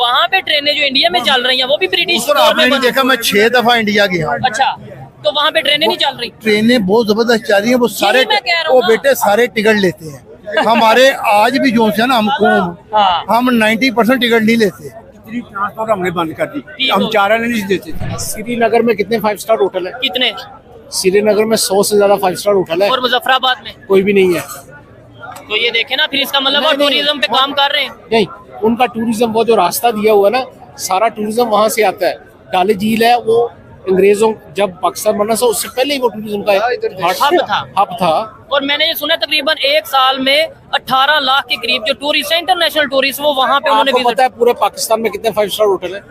वहाँ पे ट्रेनें जो इंडिया में चल रही हैं वो भी ब्रिटिश सर आपने नहीं देखा, मैं 6 दफा इंडिया गया हूँ। अच्छा, तो वहाँ पे ट्रेनें नहीं चल रही? ट्रेनें बहुत जबरदस्त चल रही है। वो सारे मैं कह रहा हूँ वो ना। बेटे सारे टिकट लेते हैं। हमारे आज भी जो है ना हाँ। हम 90% टिकट नहीं लेते। इतनी ट्रांसपोर्ट हमने बंद कर दी, ठीक हम हो। चारा नहीं देते थे। श्रीनगर में कितने 5 स्टार होटल है? कितने? श्रीनगर में 100 से ज्यादा 5 स्टार होटल है, और मुजफ्फराबाद में? कोई भी नहीं है। तो ये देखे ना, फिर इसका मतलब वो नहीं, नहीं, टूरिज्म पे काम कर रहे हैं। नहीं, उनका टूरिज्म वो जो रास्ता दिया हुआ है ना, सारा टूरिज्म वहां से आता है। डाली झील है वो अंग्रेजों जब पाकिस्तान बना था उससे पहले ही वो टूरिज्म का हब था। और मैंने ये सुना तकरीबन एक साल में 18 लाख के करीब जो टूरिस्ट है, इंटरनेशनल टूरिस्ट, वो वहाँ पे उन्होंने आपको पता है पूरे पाकिस्तान में कितने 5 स्टार होटल है?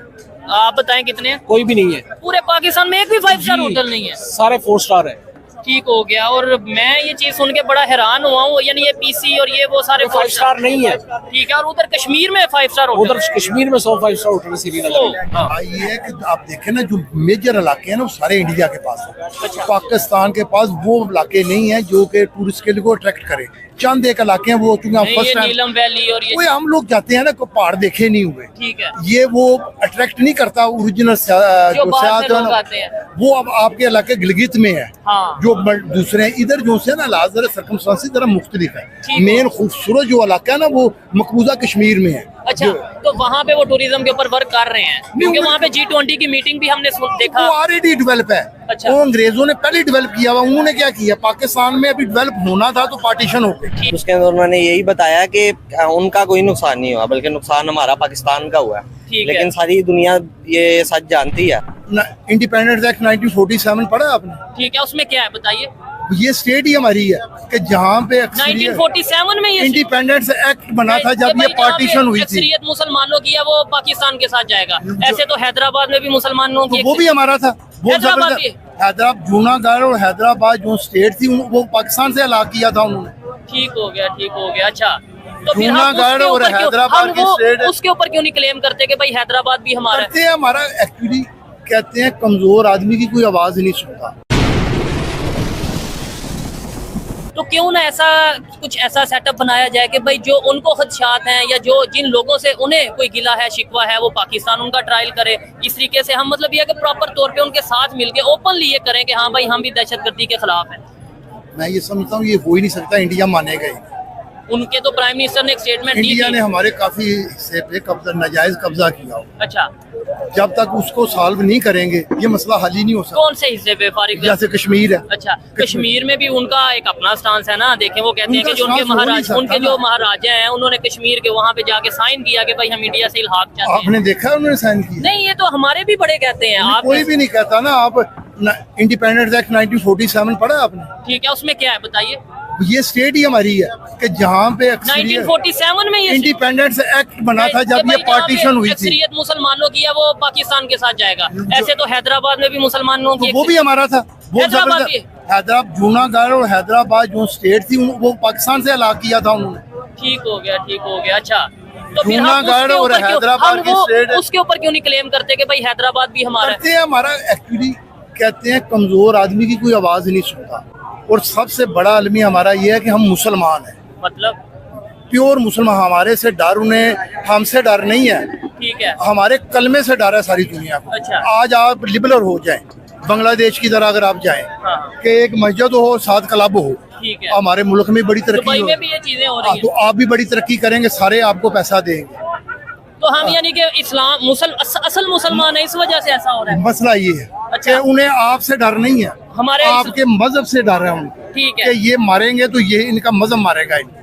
आप बताएं कितने हैं? कोई भी नहीं है। पूरे पाकिस्तान में एक भी 5 स्टार जी, होटल नहीं है। सारे 4 स्टार है। ठीक हो गया। और मैं ये चीज सुन के बड़ा हैरान हुआ हूँ, यानी ये पीसी और ये वो सारे 5 स्टार नहीं है। ठीक है। और उधर कश्मीर में 5 स्टार होटल उधर कश्मीर में 100 5 स्टार होटल है श्रीनगर में। हाँ। ये है कि आप देखें ना, जो मेजर इलाके हैं ना वो सारे इंडिया के पास है। अच्छा। पाकिस्तान के पास वो इलाके नहीं है जो कि टूरिस्ट के लिए को अट्रैक्ट करे। चंद एक इलाके हैं वो, चूंकि हम नहीं, फर्स्ट ये टाइम नीलम वैली और ये कोई हम लोग जाते हैं ना, कोई पहाड़ देखे नहीं हुए। ठीक है। ये वो अट्रैक्ट नहीं करता ओरिजिनल जो बाहर सेहत से है लोग ना, आते हैं। वो अब आपके इलाके गिलगित में है। हाँ। जो दूसरे हैं इधर जो है ना, लाजर सर्कमस्टांसेस जरा मुख्तलिफ है। ठीक मेन खूबसूरत जो इलाका है ना वो मकबूजा कश्मीर में है। अच्छा, तो वहाँ पे वो टूरिज्म के ऊपर वर्क कर रहे हैं, क्योंकि वहाँ पे G20 की मीटिंग भी हमने देखा। वो ऑलरेडी डेवलप है। अच्छा। वो अंग्रेजों ने पहले डेवलप किया हुआ। उन्होंने क्या किया, पाकिस्तान में अभी डेवलप होना था तो पार्टीशन हो गया। उसके अंदर उन्होंने यही बताया कि उनका कोई नुकसान नहीं हुआ, बल्कि नुकसान हमारा पाकिस्तान का हुआ है। ठीक लेकिन है। सारी दुनिया ये सच जानती है। इंडिपेंडेंस एक्ट 1947 पढ़ा आपने? ठीक है, उसमें क्या है बताइए? ये स्टेट ही हमारी है कि जहाँ पे 1947 में ये इंडिपेंडेंस एक्ट बना था जब ये पार्टीशन हुई थी। अक्सरियत मुसलमानों की है, वो पाकिस्तान के साथ जाएगा। ऐसे तो हैदराबाद में भी मुसलमानों की तो वो भी हमारा था। वो हैदराबाद भी? हैदराबाद, जूनागढ़ और हैदराबाद जो स्टेट थी वो पाकिस्तान से अलग किया था उन्होंने। ठीक हो गया, ठीक हो गया। अच्छा, तो फिर हम जूनागढ़ उसके और ऊपर क्यों- हैदराबाद हम की वो स्टेट उसके ऊपर क्यों नहीं क्लेम करते कि भाई हैदराबाद भी हमारा है? करते हैं। हमारा एक्चुअली कहते हैं कमजोर आदमी की कोई आवाज नहीं सुनता। तो क्यों ना ऐसा कुछ ऐसा सेटअप बनाया जाए कि भाई जो उनको खदशात हैं या जो जिन लोगों से उन्हें कोई गिला है शिकवा है वो पाकिस्तान उनका ट्रायल करे। इस तरीके से हम मतलब ये कि प्रॉपर तौर पे उनके साथ मिलके ओपनली ये करें कि हाँ भाई हम भी दहशतगर्दी के खिलाफ हैं। मैं ये समझता हूँ ये हो ही नहीं सकता, इंडिया मानेगा ही। उनके तो प्राइम मिनिस्टर ने एक स्टेटमेंट दी इंडिया ने थी। हमारे काफी हिस्से पे नाजायज कब्जा किया हो। अच्छा, जब तक उसको सॉल्व नहीं करेंगे ये मसला हल ही नहीं हो सकता। कौन से हिस्से पे फारिग? जैसे कश्मीर है। अच्छा, कश्मीर में भी उनका एक अपना स्टांस है ना। देखें, वो कहते हैं कि जो उनके उनका महाराज stance हो उनके नहीं जो सकता महाराजा हैं उन्होंने कश्मीर के वहाँ पे जाके साइन किया कि भाई हम इंडिया से इल्हाक चाहते हैं। आपने देखा है उन्होंने साइन किया? नहीं, ये तो हमारे भी बड़े कहते हैं। आप कोई भी नहीं कहता ना। आप इंडिपेंडेंस एक्ट 1947 पढ़ा आपने? ठीक है, उसमें क्या है बताइए? ये स्टेट ही हमारी है कि जहाँ पे 1947 में ये इंडिपेंडेंस एक्ट बना था जब ये पार्टीशन हुई थी। अक्सरियत मुसलमानों की है वो पाकिस्तान के साथ जाएगा। ऐसे तो हैदराबाद में भी मुसलमानों की तो वो भी हमारा था। वो हैदराबाद भी? हैदराबाद, जूनागढ़ और हैदराबाद जो स्टेट थी वो पाकिस्तान से अलग किया था उन्होंने। ठीक हो गया, ठीक हो गया। अच्छा, तो फिर हम जूनागढ़ उसके और ऊपर क्यों- हैदराबाद हम की वो स्टेट उसके ऊपर क्यों नहीं क्लेम करते कि भाई हैदराबाद भी हमारा है? करते हैं। हमारा एक्चुअली कहते हैं कमजोर आदमी की कोई आवाज नहीं सुनता। और सबसे बड़ा अलमी हमारा ये है कि हम मुसलमान हैं, मतलब प्योर मुसलमान। हमारे से डर उन्हें हमसे डर नहीं है। ठीक है। हमारे कलमे से डर है सारी दुनिया को। अच्छा। आज आप लिबरल हो जाएं, बांग्लादेश की तरह अगर आप जाएं हाँ। कि एक मस्जिद हो, 7 क्लब हो, ठीक है। हमारे मुल्क में बड़ी तरक्की दुबई हो, में भी ये चीजें हो रही तो हैं। आप भी बड़ी तरक्की करेंगे, सारे आपको पैसा देंगे। तो हम यानी कि इस्लाम असल मुसलमान है, इस वजह से ऐसा हो रहा है। मसला ये है अच्छा। कि उन्हें आपसे डर नहीं है, हमारे आपके मजहब से डर है उनको ठीक है। कि ये मारेंगे तो ये इनका मजहब मारेगा इनको।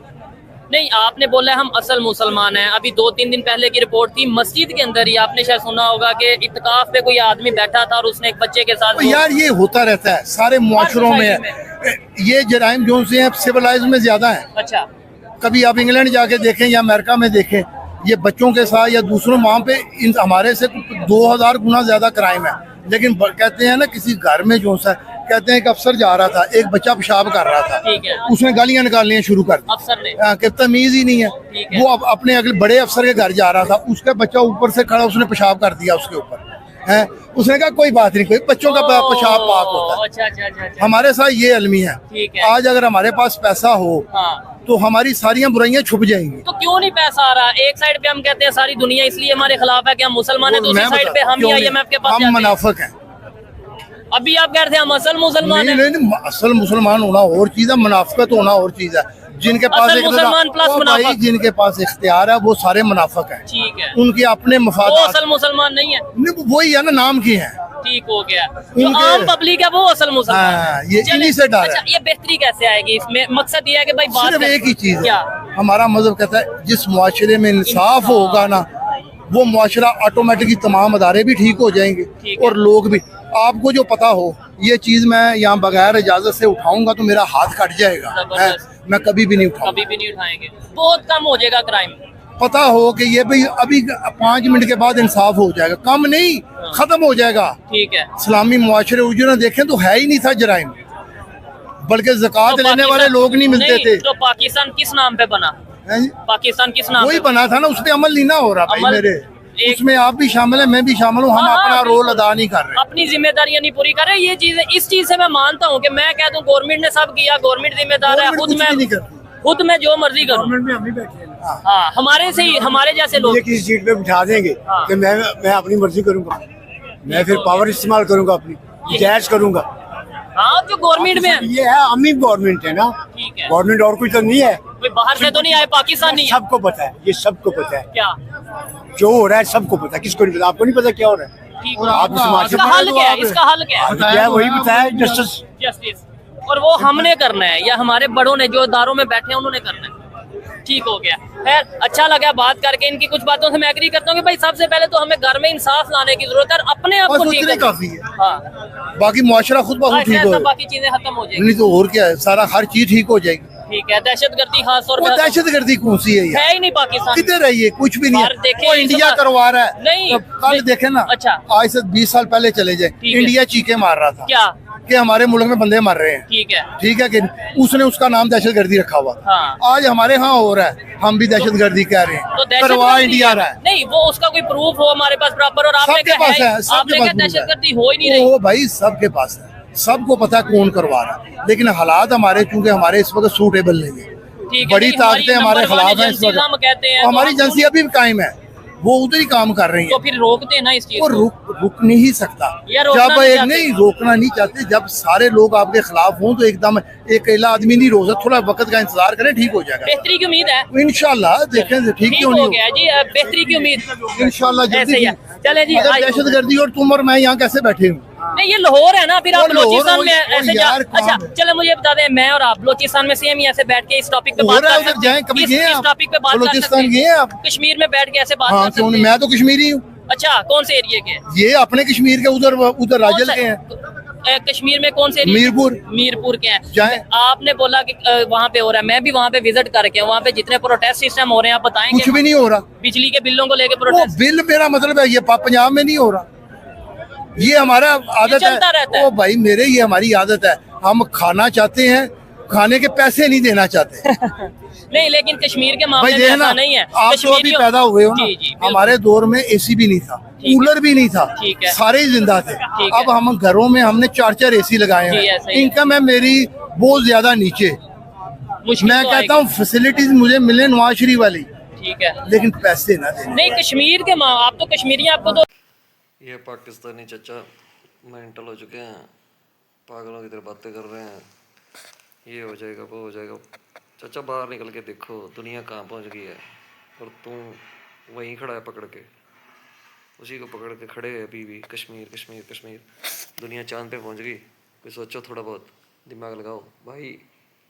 नहीं, आपने बोला है हम असल मुसलमान हैं। अभी 2-3 दिन पहले की रिपोर्ट थी मस्जिद के अंदर ही, आपने शायद सुना होगा कि इत्तिकाफ पे कोई आदमी बैठा था और उसने एक बच्चे के साथ तो यार ये होता रहता है सारे मुआशरों में है। ये जराइम जो से सिविलाइज में ज्यादा है। अच्छा, कभी आप इंग्लैंड जाके देखें या अमेरिका में देखें, ये बच्चों के साथ या दूसरों वहाँ पे हमारे से 2000 गुना ज्यादा क्राइम है। लेकिन कहते हैं ना किसी घर में जो सा कहते हैं कि अफसर जा रहा था, एक बच्चा पेशाब कर रहा था, ठीक है। उसने गालियां निकालनी शुरू कर दी। अफसर ने कि तमीज ही नहीं ठीक है। है। वो अपने अगले बड़े अफसर के घर जा रहा था, उसका बच्चा ऊपर से खड़ा, उसने पेशाब कर दिया उसके ऊपर। है। उसने कहा कोई बात नहीं, कोई बच्चों का पेशाब पाक होता है। अच्छा अच्छा अच्छा अच्छा। हमारे साथ ये अलमी है। ठीक है। आज अगर हमारे पास पैसा हो हाँ तो हमारी सारी बुराइयां छुप जाएंगी। तो क्यों नहीं पैसा आ रहा? एक साइड पे हम कहते हैं सारी दुनिया इसलिए हमारे खिलाफ है कि हम मुसलमान हैं, वो दूसरी मैं साइड बता- पे हम ही क्यों नहीं? IMF के पास हम जाते हैं। मुनाफिक हैं। अभी आप कह रहे थे हम असल मुसलमान नहीं हैं। नहीं नहीं, असल मुसलमान होना और चीज है, मुनाफिकत होना और चीज है। जिनके पास असल मुसलमान प्लस वो भाई मुनाफिक। जिनके पास इख्तियार है वो सारे मुनाफिक हैं। ठीक है। उनके अपने वो मफादात असल मुसलमान नहीं है। नहीं, वही है ना, नाम की है। ठीक हो गया। जो उनके- आम पब्लिक है वो असल मुसलमान हाँ, है। ये चलें। इन्हीं से डर है। अच्छा, ये बेहतरी कैसे आएगी इसमें? मकसद ये है कि भाई बात सिर्फ एक ही चीज है, क्या? हमारा मजहब कहता है जिस मुआशरे में इंसाफ होगा ना वो मुआशरा ऑटोमेटिकली तमाम अदारे भी ठीक हो जाएंगे ठीक है। और लोग भी। आपको जो पता हो ये चीज मैं यहाँ बगैर इजाजत से उठाऊंगा तो मेरा हाथ कट जाएगा है, जबरदस्त। मैं कभी भी नहीं उठाऊंगा। कभी भी नहीं उठाएंगे, बहुत कम हो जाएगा क्राइम। पता हो कि ये भाई अभी 5 मिनट के बाद इंसाफ हो जाएगा, कम नहीं खत्म हो जाएगा। ठीक है। इस्लामी मुआशरे उजरा देखें तो है ही नहीं था जराइम, बल्कि ज़कात तो लेने वाले पाकिस्तान- लोग नहीं मिलते थे। तो पाकिस्तान किस नाम पे बना? हैं जी? पाकिस्तान किस नाम वही पे बना था ना, उस पे अमल नहीं ना हो रहा भाई अमल- मेरे। एक- उसमें आप भी शामिल है, मैं भी शामिल हूँ, हम हाँ, अपना बिल्कुल। रोल अदा नहीं कर रहे। अपनी जिम्मेदारियां नहीं पूरी कर रहे। ये चीजें, इस चीज से मैं मानता हूँ कि मैं कह दूं गवर्नमेंट ने सब किया, गवर्नमेंट जिम्मेदार है, गवर्नमेंट खुद कुछ भी नहीं मैं करती। खुद मैं जो मर्जी करूँ। गवर्नमेंट में हम ही बैठे हैं। हाँ, हमारे से ही, हमारे जैसे लोग। मुझे किसी सीट पे बिठा देंगे हाँ। कि मैं अपनी मर्जी करूंगा, मैं फिर पावर इस्तेमाल करूंगा अपनी, जायज करूंगा। हाँ, जो गवर्नमेंट में है। ये है अमीर गवर्नमेंट है ना, ठीक है। गवर्नमेंट और कुछ तो नहीं है। कोई बाहर से तो नहीं आए, पाकिस्तान नहीं है। सबको पता है, ये सबको पता है क्या? जो हो रहा है, सबको पता है। किसको नहीं पता? आपको नहीं पता क्या हो रहा है? ठीक और है। आप समाज इसका हल क्या है? इसका हल क्या है? क्या है वही बताया, जस्टिस। जस्टिस। और वो हमने करना है या हमारे बड़ों ने जो इदारों में बैठे हैं उन्होंने करना है। ठीक हो गया। खैर, अच्छा लगा बात करके। इनकी कुछ बातों से मैं एग्री करता हूँ कि भाई सबसे पहले तो हमें घर में इंसाफ लाने की जरूरत है और अपने आप बस को ठीक उतने करना। काफी है, हाँ, बाकी मुआशरा खुद ब खुद ठीक ऐसा हो। बाकी चीजें खत्म हो जाएगी। नहीं तो और क्या है, सारा हर चीज ठीक हो जाएगी। ठीक है। दहशतगर्दी खास तौर वो पर दहशतगर्दी कौन सी है यार? है ही नहीं पाकिस्तान। किधर है ये? कुछ भी नहीं बाहर है। देखें वो इस इंडिया बार- करवा रहा है। नहीं, तो कल नहीं। देखे ना, अच्छा। आज से 20 साल पहले चले जाए, ठीक है। इंडिया चीखे मार रहा था क्या? कि हमारे मुल्क में बंदे मर रहे हैं। ठीक है। ठीक है कि उसने उसका नाम दहशतगर्दी रखा हुआ। हाँ। आज हमारे यहाँ हो रहा है, हम भी दहशतगर्दी कह रहे तो हैं, करवा दहशतगर्दी इंडिया रहा है। नहीं, वो उसका कोई प्रूफ हो हमारे पास प्रॉपर। और आपने सबके कहा पास है, सबके आपने पास कहा proof है। दहशतगर्दी हो ही नहीं रही। ओ भाई सबके पास है, सबको पता है कौन करवा रहा है, लेकिन हालात हमारे चूंकि हमारे इस वक्त सूटेबल नहीं है। ठीक है। बड़ी नहीं, ताकतें हमारे नंबर वन खिलाफ हैं इस एजेंसीज हम वक्त। कहते हैं और हमारी तो हम एजेंसी अभी भी कायम है, वो उधर ही काम कर रही तो है। फिर रोकते हैं ना इस चीज वो को। रुक नहीं सकता। या रोकना जब नहीं एक चाहते। नहीं रोकना नहीं चाहते, जब सारे लोग आपके खिलाफ हों तो एकदम एक अकेला आदमी नहीं रोक सकता। थोड़ा वक्त का इंतजार करें, ठीक हो जाएगा बेहतरी की उम्मीद है। इंशाल्लाह। देखें ठीक ठीक क्यों हो नहीं गया जी। बेहतरी की उम्मीद इंशाल्लाह ऐसे जल्दी। ही है। चले जी। अगर आज- दहशतगर्दी और तुम और मैं यहाँ कैसे बैठे हूँ? नहीं, ये लाहौर है ना, फिर आप वो लाहौर बलोचिस्तान हो, में वो ऐसे यार कहाँ अच्छा, है? चलो मुझे बता दें, मैं और आप बलोचिस्तान में सेम ही ऐसे बैठ के इस टॉपिक पे हो बात रहा है, कर उधर सकते हैं। जाएं, कभी किस- गए किस आप? टॉपिक पे बात कर बलूचिस्तान सकते गए हैं? आप? कश्मीर में बैठ के ऐसे बात हाँ कर क्यों सकते नहीं, हैं। मैं तो कश्मीरी हूँ। अच्छा, कौन से एरिया के? ये अपने कश्मीर के उधर उधर राजल के हैं, कश्मीर में कौन से एरिया? मीरपुर। मीरपुर के हैं। जाएं। आपने बोला कि वहाँ पे हो रहा है, मैं भी वहाँ पे विजिट करके वहाँ पे जितने प्रोटेस्ट सिस्टम हो रहे हैं आप बताएंगे? कुछ भी नहीं हो रहा। बिजली के बिलों को लेके वो प्रोटेस्ट बिल मेरा मतलब है, ये पंजाब में नहीं हो रहा। ये हमारा आदत चलता रहता है। है। ओ भाई मेरे, ये हमारी आदत है, हम खाना चाहते हैं, खाने के पैसे नहीं देना चाहते। नहीं, लेकिन कश्मीर के भाई मामले में देखना, ऐसा नहीं है। आप तो अभी कश्मीरियों- पैदा हुए हो ना, जी, जी, बिल्कुल। हमारे दौर में एसी भी नहीं था, ठीक है। कूलर भी नहीं था, ठीक है। सारे ही जिंदा थे। ठीक है। अब हम घरों में हमने 4-4 एसी लगाए जी, हैं। ऐसा ही है। इनकम है मेरी बहुत ज्यादा नीचे। मुश्किल मैं तो कहता हूँ फैसिलिटीज मुझे मिले नवाज शरीफ वाली, आएगी। ठीक है। लेकिन पैसे ना देने। नहीं, कश्मीर के आप तो कश्मीरी हैं, आपको तो ये पाकिस्तानी चचा मेंटल हो चुके हैं, पागलों की तरह बातें कर रहे हैं, ये हो जाएगा वो हो जाएगा। चचा बाहर निकल के देखो दुनिया कहाँ पहुँच गई है, और तुम वहीं खड़ा है पकड़ के, उसी को पकड़ के खड़े है अभी भी। कश्मीर कश्मीर कश्मीर, दुनिया चांद पे पहुँच गई। कोई सोचो, थोड़ा बहुत दिमाग लगाओ भाई।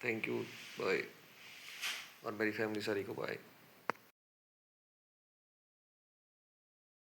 Thank you, bye. और मेरी फैमिली सारी को बाय।